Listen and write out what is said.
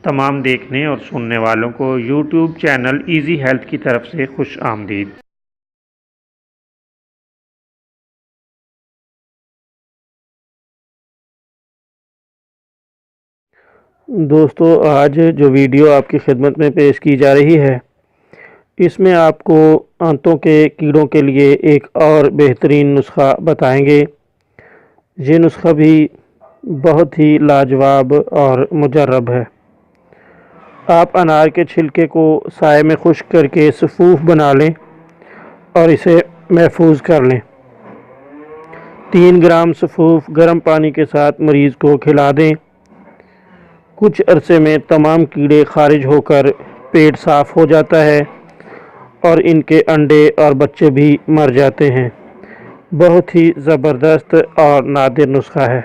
تمام دیکھنے اور سننے والوں کو یوٹیوب چینل ایزی ہیلتھ کی طرف سے خوش آمدید۔ دوستو، آج جو ویڈیو آپ کی خدمت میں پیش کی جا رہی ہے، اس میں آپ کو آنتوں کے کیڑوں کے لیے ایک اور بہترین نسخہ بتائیں گے۔ یہ نسخہ بھی بہت ہی لاجواب اور مجرب ہے۔ آپ انار کے چھلکے کو سائے میں خشک کر کے سفوف بنا لیں اور اسے محفوظ کر لیں۔ 3 گرام سفوف گرم پانی کے ساتھ مریض کو کھلا دیں۔ کچھ عرصے میں تمام کیڑے خارج ہو کر پیٹ صاف ہو جاتا ہے اور ان کے انڈے اور بچے بھی مر جاتے ہیں۔ بہت ہی زبردست اور نادر نسخہ ہے۔